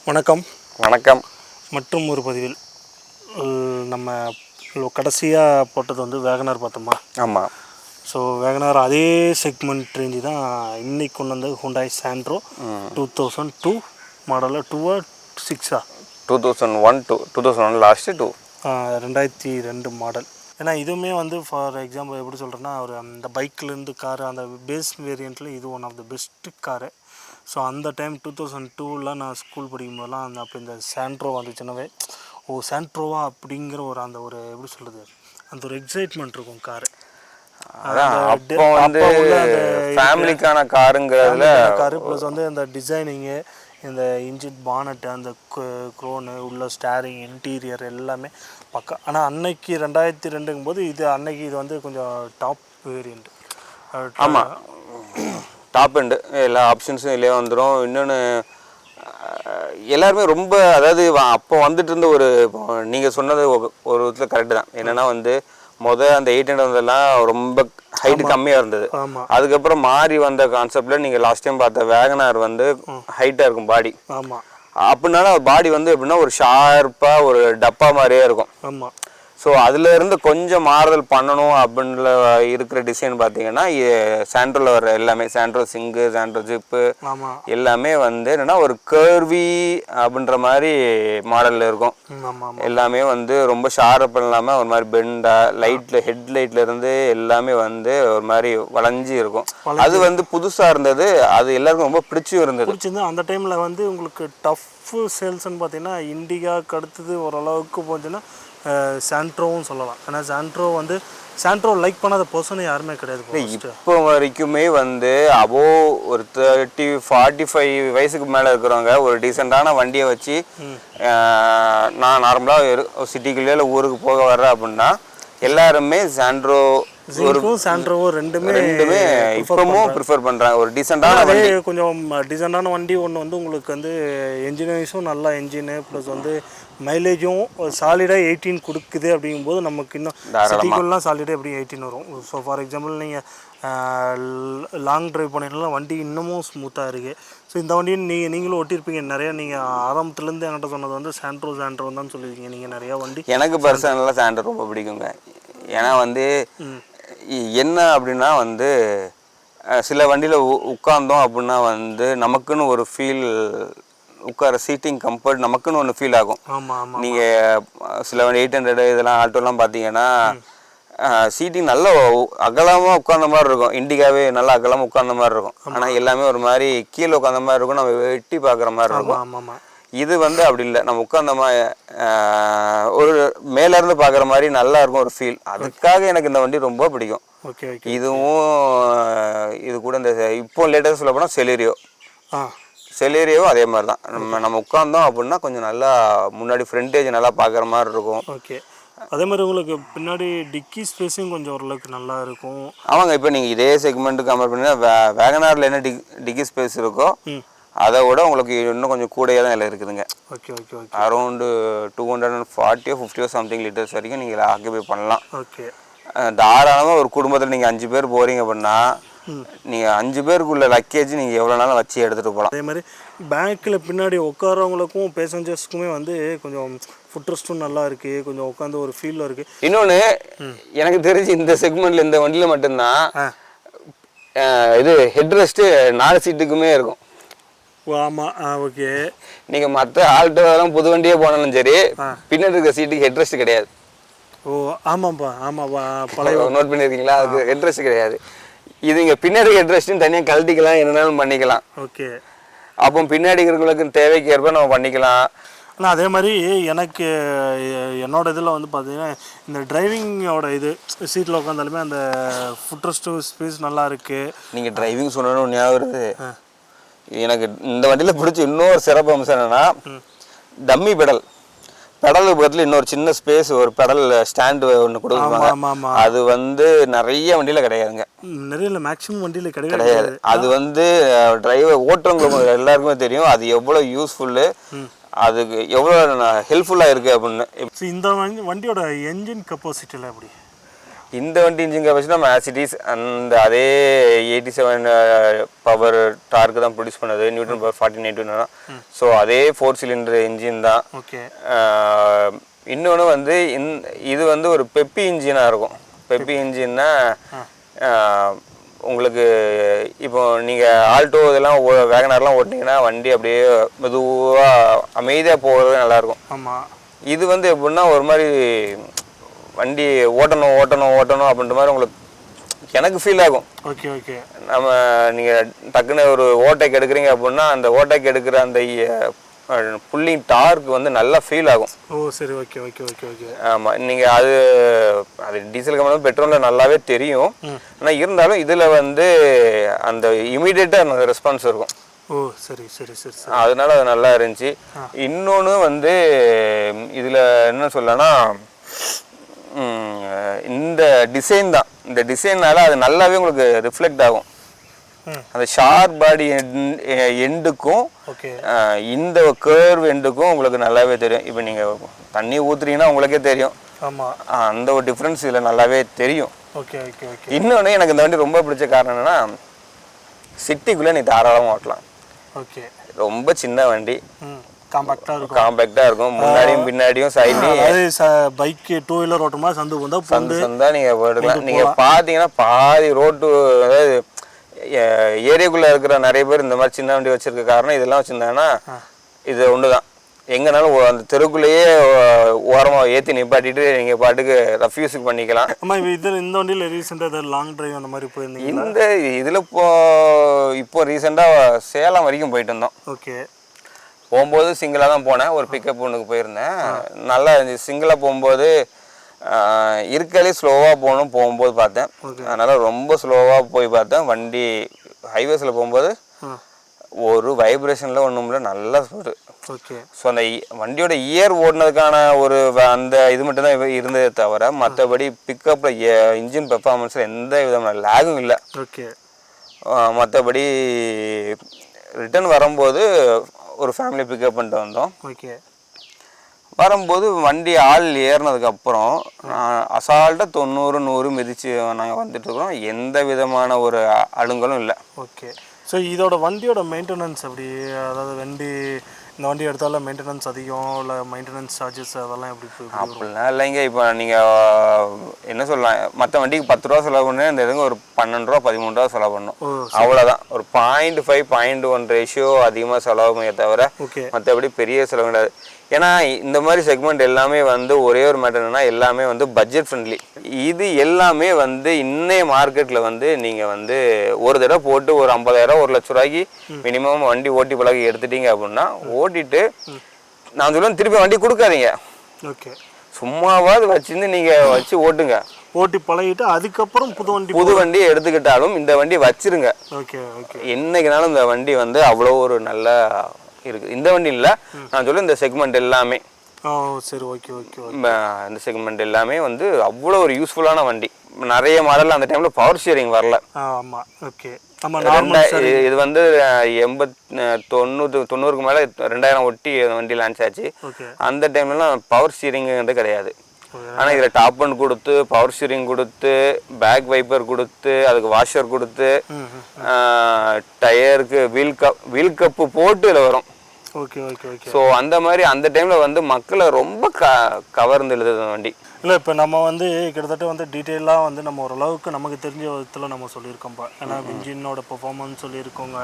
வணக்கம். வணக்கம். மற்றும் ஒரு பதிவில் நம்ம கடைசியாக போட்டது வந்து வேகனார் பார்த்தோமா? ஆமாம். ஸோ வேகனார் அதே செக்மெண்ட் ரேஞ்சு தான் இன்னைக்கு கொண்டு வந்து ஹுண்டாய் சாண்ட்ரோ 2002 மாடலில் 2 2001 லாஸ்ட்டு 2002 மாடல். ஏன்னா இதுவுமே வந்து ஃபார் எக்ஸாம்பிள் எப்படி சொல்கிறேன்னா, ஒரு அந்த பைக்லேருந்து காரு அந்த பேஸ் வேரியண்ட்டில் இது one of the best car. So அந்த டைம் 2002 நான் ஸ்கூல் படிக்கும்போதெல்லாம் அப்போ இந்த சாண்ட்ரோ வந்துச்சுன்னாவே சாண்ட்ரோவா அப்படிங்கிற ஒரு அந்த ஒரு எப்படி சொல்கிறது, அந்த ஒரு எக்ஸைட்மெண்ட் இருக்கும் காரு. அப்போ வந்து ஃபேமிலிக்கான காருங்கிறதுல காரு ப்ளஸ் வந்து அந்த டிசைனிங்கு, இந்த இன்ஜின் பானட்டு, அந்த க்ரோனு உள்ள ஸ்டேரிங் இன்டீரியர் எல்லாமே பக்கா. ஆனால் அன்னைக்கு 2002ங்கும் போது இது வந்து கொஞ்சம் டாப் வேரியண்ட். ஆமாம், டாப் எண்டு எல்லா ஆப்ஷன்ஸும் இல்லையே வந்துடும். இன்னொன்று எல்லாருமே ரொம்ப, அதாவது அப்போ வந்துட்டு இருந்த ஒரு, நீங்கள் சொன்னது ஒரு விதத்தில் கரெக்டு தான். என்னென்னா வந்து அந்த 800 வந்தெல்லாம் ரொம்ப ஹைட்டு கம்மியாக இருந்தது. அதுக்கப்புறம் மாறி வந்த கான்செப்டில் நீங்கள் லாஸ்ட் டைம் பார்த்த வேகனார் வந்து ஹைட்டாக இருக்கும் பாடி. ஆமாம். அப்படின்னால பாடி வந்து எப்படின்னா ஒரு ஷார்ப்பாக ஒரு டப்பா மாதிரியே இருக்கும். ஆமாம். ஸோ அதில் இருந்து கொஞ்சம் மாறுதல் பண்ணணும் அப்படின்ற இருக்கிற டிசைன் பார்த்தீங்கன்னா சாண்ட்ரோவில் வர எல்லாமே, சாண்ட்ரோ சிங்கு, சாண்ட்ரோ ஜிப்பு எல்லாமே வந்து என்னென்னா ஒரு கர்வி அப்படின்ற மாதிரி மாடலில் இருக்கும். எல்லாமே வந்து ரொம்ப ஷார்ப் இல்லாமல் ஒரு மாதிரி பெண்டாக லைட்டில் ஹெட்லைட்டில் இருந்து எல்லாமே வந்து ஒரு மாதிரி வளைஞ்சி இருக்கும். அது வந்து புதுசாக இருந்தது, அது எல்லாருக்கும் ரொம்ப பிடிச்சும் இருந்தது. அந்த டைமில் வந்து உங்களுக்கு டஃப் சேல்ஸ்ன்னு பார்த்தீங்கன்னா இண்டிகாவுக்கு அடுத்தது ஓரளவுக்கு போச்சுன்னா சாண்ட்ரோவும் சொல்லலாம். ஏன்னா சாண்ட்ரோ லைக் பண்ணாத பர்சன் யாருமே கிடையாது. இப்போ வரைக்குமே வந்து ஒரு 30-45 வயசுக்கு மேலே இருக்கிறவங்க ஒரு டீசெண்டான வண்டியை வச்சு நான் நார்மலாக சிட்டிக்குள்ளே ஊருக்கு போக வர்றேன் அப்படின்னா எல்லாருமே சாண்ட்ரோவும் ரெண்டுமே இப்பவும் ப்ரிஃபர் பண்ணுறாங்க. ஒரு டீசெண்டான வண்டி, கொஞ்சம் டீசெண்டான வண்டி ஒன்று வந்து உங்களுக்கு வந்து என்ஜினியர்ஸும் நல்லா என்ஜினு ப்ளஸ் வந்து மைலேஜும் சாலிடாக 18 கொடுக்குது. அப்படிங்கும்போது நமக்கு இன்னும் சிட்டிக்குள்ளலாம் சாலிடாக எப்படி 18 வரும். ஸோ ஃபார் எக்ஸாம்பிள் நீங்கள் லாங் ட்ரைவ் பண்ணிங்கன்னா வண்டி இன்னமும் ஸ்மூத்தாக இருக்குது. ஸோ இந்த வண்டியை நீங்களும் ஓட்டியிருப்பீங்க நிறையா. நீங்கள் ஆரம்பத்துலேருந்து என்கிட்ட சொன்னது வந்து சாண்ட்ரோ தான் சொல்லியிருக்கீங்க நீங்கள் நிறையா வண்டி. எனக்கு பர்சனலாக சாண்ட்ரோ ரொம்ப பிடிக்குங்க. ஏன்னா வந்து என்ன அப்படின்னா வந்து சில வண்டியில் உட்கார்ந்தோம் அப்படின்னா வந்து நமக்குன்னு ஒரு ஃபீல், உட்கார சீட்டிங் கம்ஃபர்ட் நமக்குன்னு ஒன்று ஃபீல் ஆகும். நீங்கள் சில வண்டி 800 இதெல்லாம் ஆல்டோலாம் பார்த்தீங்கன்னா சீட்டிங் நல்ல அகலமாக உட்கார்ந்த மாதிரி இருக்கும். இண்டிகாவே நல்லா அகலமாக உட்கார்ந்த மாதிரி இருக்கும். ஆனால் எல்லாமே ஒரு மாதிரி கீழே உட்கார்ந்த மாதிரி இருக்கும், நம்ம வெட்டி பார்க்குற மாதிரி இருக்கும். இது வந்து அப்படி இல்லை, நம்ம உட்காந்தோமா ஒரு மேலேருந்து பார்க்குற மாதிரி நல்லா இருக்கும் ஒரு ஃபீல். அதுக்காக எனக்கு இந்த வண்டி ரொம்ப பிடிக்கும். இதுவும் இது கூட இந்த இப்போ லேட்டஸ்ட் சொல்ல போனால் செலேரியோ அதே மாதிரி தான். நம்ம உட்காந்தோம் அப்படின்னா கொஞ்சம் நல்லா முன்னாடி ஃப்ரண்டேஜ் நல்லா பார்க்குற மாதிரி இருக்கும். ஓகே, அதே மாதிரி உங்களுக்கு பின்னாடி டிக்கி ஸ்பேஸும் கொஞ்சம் ஓரளவுக்கு நல்லா இருக்கும். ஆமாங்க, இப்போ நீங்கள் இதே செக்மெண்ட்டு கம்பேர் பண்ணிங்கன்னா வேகனாரில் என்ன டிக்கி ஸ்பேஸ் இருக்கோ அதை விட உங்களுக்கு இன்னும் கொஞ்சம் கூடையே தான் இதில் இருக்குதுங்க. அரௌண்டு 240-50 சம்திங் லிட்டர்ஸ் வரைக்கும் நீங்கள் ஆக்கிபை பண்ணலாம். தாராளமாக ஒரு குடும்பத்தில் நீங்கள் 5 பேர் போகிறீங்க அப்படின்னா நீங்கள் 5 பேருக்குள்ள லக்கேஜ் நீங்கள் எவ்வளோ நாளும் வச்சு எடுத்துகிட்டு போகலாம். அதே மாதிரி பேக்கில் பின்னாடி உட்காரவங்களுக்கும் பேசஞ்சர்ஸ்க்குமே வந்து கொஞ்சம் ஃபுட் ரெஸ்ட்டும் நல்லா இருக்குது, கொஞ்சம் உட்காந்து ஒரு ஃபீலில் இருக்குது. இன்னொன்று எனக்கு தெரிஞ்சு இந்த செக்மெண்ட்டில் இந்த வண்டியில் மட்டும்தான் இது ஹெட் ரெஸ்ட்டு 4 சீட்டுக்குமே இருக்கும். ஆமாம், ஓகே. நீங்கள் மற்ற ஆல்டோலாம் புது வண்டியே போனாலும் சரி பின்னாடி இருக்கிற சீட்டுக்கு ஹெட் ரெஸ்ட் கிடையாது. ஆமாம்ப்பா. பழைய நோட் பண்ணியிருக்கீங்களா? அதுக்கு ஹெட் ரெஸ்ட் கிடையாது. இது இங்கே பின்னாடி ஹெட் ரெஸ்ட்டும் தனியாக கழட்டிக்கலாம், என்னென்னாலும் பண்ணிக்கலாம். ஓகே, அப்போ பின்னாடி இருக்கிறவங்களுக்கு தேவைக்கு ஏற்ப நம்ம பண்ணிக்கலாம். ஆனால் அதே மாதிரி எனக்கு என்னோட இதில் வந்து பார்த்தீங்கன்னா இந்த டிரைவிங்கோட இது சீட்டில் உட்காந்தாலுமே அந்த ஃபுட் ரெஸ்ட்டு ஸ்பேஸ் நல்லா இருக்குது. நீங்கள் டிரைவிங் சொல்லணும்னு ஞாபகம் வருது. எனக்கு இந்த வண்டியில் பிடிச்ச இன்னொரு சிறப்பு அம்சம் என்னென்னா டம்மி பெடல் பக்கத்தில் இன்னொரு சின்ன ஸ்பேஸ், ஒரு பெடல் ஸ்டாண்டு ஒன்று கொடுக்குறாங்க. அது வந்து நிறைய வண்டியில் கிடையாதுங்க. நிறைய இல்லை, மேக்ஸிமம் வண்டியில் கிடையாது. அது வந்து டிரைவர் ஓட்டுறவங்களுக்கு எல்லாருக்குமே தெரியும் அது எவ்வளோ யூஸ்ஃபுல்லு, அதுக்கு எவ்வளோ ஹெல்ப்ஃபுல்லாக இருக்குது அப்படின்னு. இந்த வண்டியோட என்ஜின் கெப்பாசிட்டியில் எப்படி இந்த வண்டி இன்ஜின் கெப்பாசிட்டி நம்ம ஆசிட்டிஸ் அந்த அதே 87 பவர் டார்க் தான் ப்ரொடியூஸ் பண்ணுது, நியூட்டன் பவர் 49 தான். ஸோ அதே 4 சிலிண்டர் இன்ஜின் தான். ஓகே. இன்னொன்று வந்து இது வந்து ஒரு பெப்பி இன்ஜினாக இருக்கும். பெப்பி இன்ஜின்னா உங்களுக்கு இப்போ நீங்கள் ஆல்டோ இதெல்லாம் வேகனார்லாம் ஓட்டினீங்கன்னா வண்டி அப்படியே மெதுவாக அமைதியாக போகிறது நல்லாயிருக்கும். ஆமாம். இது வந்து எப்படின்னா ஒரு மாதிரி வண்டி ஓட்டணும் அப்படின்ற மாதிரி உங்களுக்கு எனக்கு ஃபீல் ஆகும். Okay okay. நீங்கள் டக்குன்னு ஒரு ஓட்டைக்கு எடுக்கிறீங்க அப்படின்னா அந்த ஓட்டைக்கு எடுக்கிற அந்த புல்லிங் டார்க் வந்து நல்லா ஃபீல் ஆகும். ஓ சரி. Okay okay okay okay. ஆமாம், நீங்கள் அது டீசல் கம்பெனி பெட்ரோலில் நல்லாவே தெரியும். ஆனால் இருந்தாலும் இதில் வந்து அந்த இமீடியட்டாக அந்த ரெஸ்பான்ஸ் இருக்கும். ஓ சரி சரி சரி. அதனால அது நல்லா இருந்துச்சு. இன்னொன்று வந்து இதில் என்ன சொல்லனா இந்த டிசைன் தான். இந்த டிசைன்னால அது நல்லாவே உங்களுக்கு ரிஃப்ளெக்ட் ஆகும். அந்த ஷார்ப் பாடி எண்டுக்கும் இந்த கர்வ் எண்டுக்கும் உங்களுக்கு நல்லாவே தெரியும். இப்போ நீங்கள் தண்ணி ஊற்றுறீங்கன்னா உங்களுக்கே தெரியும். ஆமாம், அந்த ஒரு டிஃப்ரென்ஸ் இதில் நல்லாவே தெரியும். Okay okay okay. இன்னொன்று எனக்கு இந்த வண்டி ரொம்ப பிடிச்ச காரணம் என்னென்னா சிட்டிக்குள்ளே நீ தாராளமாக ஓட்டலாம். ஓகே. ரொம்ப சின்ன வண்டி, காம்பேக்டாக இருக்கும். முன்னாடியும் பின்னாடியும் சைட்லையும் பைக் 2 வீலர் ஓட்டுமா சந்தா நீங்கள் போட்டுக்கலாம். நீங்கள் பார்த்தீங்கன்னா பாதி ரோட்டு, அதாவது ஏரியாக்குள்ளே இருக்கிற நிறைய பேர் இந்த மாதிரி சின்ன வண்டி வச்சிருக்க காரணம் இதெல்லாம் வச்சுருந்தாங்கன்னா இது ஒன்று தான். எங்கேனாலும் அந்த தெருக்குள்ளேயே ஓரமாக ஏற்றி நிப்பாட்டிட்டு நீங்கள் பாட்டுக்கு ரஃப்யூஸுக்கு பண்ணிக்கலாம். ஆமாம். இந்த வண்டியில் ரீசெண்டாக லாங் டிரைவ் அந்த மாதிரி போயிருந்தீங்க? இந்த இதில் இப்போ ரீசெண்டாக சேலம் வரைக்கும் போயிட்டு இருந்தோம். ஓகே. போகும்போது சிங்கிளாக தான் போனேன். ஒரு பிக்கப் ஒன்றுக்கு போயிருந்தேன். நல்லா இருந்துச்சு. சிங்கிளாக போகும்போது இருக்கலே ஸ்லோவாக போகும்போது பார்த்தேன். அதனால் ரொம்ப ஸ்லோவாக போய் பார்த்தேன். வண்டி ஹைவேஸில் போகும்போது ஒரு வைப்ரேஷனில் ஒன்றும் இல்லை, நல்லா ஸ்பீடு. ஓகே. ஸோ அந்த வண்டியோட இயர் ஓடினதுக்கான ஒரு அந்த இது மட்டும்தான் இருந்ததே தவிர மற்றபடி பிக்கப்பில் இன்ஜின் பெர்ஃபார்மன்ஸில் எந்த விதமான லேகும் இல்லை. ஓகே. மற்றபடி ரிட்டர்ன் வரும்போது ஒரு ஃபேமிலி பிக்கப் பண்ணிட்டு வந்தோம். ஓகே. வரும்போது வண்டி ஆள் ஏறினதுக்கப்புறம் அசால்ட்டாக 90-100 மிதித்து நாங்கள் வந்துட்டுருக்குறோம். எந்த விதமான ஒரு அழுங்கலும் இல்லை. ஓகே. ஸோ இதோட வண்டியோட மெயின்டெனன்ஸ் அப்படி, அதாவது இந்த வண்டி எடுத்தாலும் மெயின்டெனன்ஸ் அதிகம் இல்லை மெயின்டெனன்ஸ் சார்ஜஸ் அதெல்லாம் எப்படி? அப்படிலாம் இல்லைங்க. இப்போ நீங்கள் என்ன சொல்லலாம், மற்ற வண்டிக்கு 10 ரூபா செலவு பண்ணி இந்த இதுங்க ஒரு 12 ரூபா 13 ரூபா செலவு பண்ணணும். அவ்வளோதான். ஒரு 0.5 0.1 ரேஷியோ அதிகமாக செலவுமே தவிர மற்றபடி பெரிய செலவு கிடையாது. ஏன்னா இந்த மாதிரி செக்மெண்ட் எல்லாமே வந்து ஒரே ஒரு மேட்டர் என்னன்னா எல்லாமே வந்து பட்ஜெட் ஃப்ரெண்ட்லி. இது எல்லாமே வந்து இன்னைய மார்க்கெட்டில் வந்து நீங்கள் வந்து ஒரு தடவை போட்டு ஒரு 50,000 1 லட்ச ரூபாய்க்கு மினிமம் வண்டி ஓட்டி பழகி எடுத்துட்டீங்க அப்படின்னா ஓட்டிட்டு நான் சொல்லுவேன் திருப்பி வண்டி கொடுக்காதீங்க. ஓகே. சும்மாவாது வச்சுருந்து நீங்கள் வச்சு ஓட்டுங்க. ஓட்டி பழகிட்டு அதுக்கப்புறம் புது வண்டி எடுத்துக்கிட்டாலும் இந்த வண்டி வச்சிருங்க. Okay okay. என்னைக்குனாலும் இந்த வண்டி வந்து அவ்வளோ ஒரு நல்ல இருக்குது. இந்த வண்டி இல்லை, நான் சொல்ல இந்த செக்மெண்ட் எல்லாமே. சரி. Okay okay. இந்த செக்மெண்ட் எல்லாமே வந்து அவ்வளோ ஒரு யூஸ்ஃபுல்லான வண்டி. நிறைய மாடல் அந்த டைமில் பவர் ஷேரிங் வரல. ஆமாம். ஓகே. இது வந்து 90-90க்கு மேலே 2000 ஒட்டி வண்டி லான்ச் ஆச்சு. அந்த டைம்லலாம் பவர் ஸ்டீரிங் வந்து கிடையாது. ஆனால் இதில் டாப் அண்ட் கொடுத்து பவர் ஸ்டீரிங் கொடுத்து பேக் வைப்பர் கொடுத்து அதுக்கு வாஷர் கொடுத்து டயருக்கு வீல் கப்பு போட்டு இதில் வரும். Okay okay okay. ஸோ அந்த மாதிரி அந்த டைமில் வந்து மக்களை ரொம்ப கவர்ந்து எழுதுது வண்டி. இல்லை இப்போ நம்ம வந்து கிட்டத்தட்ட வந்து டீட்டெயிலாக வந்து நம்ம ஓரளவுக்கு நமக்கு தெரிஞ்ச விதத்தில் நம்ம சொல்லியிருக்கோம்ப்பா. ஏன்னா இன்ஜினோட பெர்ஃபார்மன்ஸ் சொல்லியிருக்கோங்க.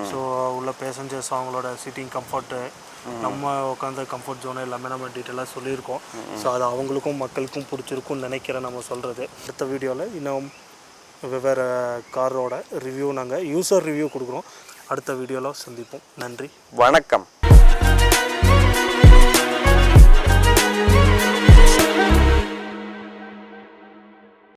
ஸோ உள்ள பேசஞ்சர்ஸ் அவங்களோட சிட்டிங் கம்ஃபர்ட்டு, நம்ம உட்காந்த கம்ஃபர்ட் ஜோனு எல்லாமே நம்ம டீட்டெயிலாக சொல்லியிருக்கோம். ஸோ அது அவங்களுக்கும் மக்களுக்கும் பிடிச்சிருக்கும்னு நினைக்கிறேன் நம்ம சொல்கிறது. அடுத்த வீடியோவில் இன்னும் வெவ்வேறு காரோட ரிவ்யூ நாங்கள் யூசர் ரிவ்யூ கொடுக்குறோம். அடுத்த வீடியோவில் சந்திப்போம். நன்றி, வணக்கம்.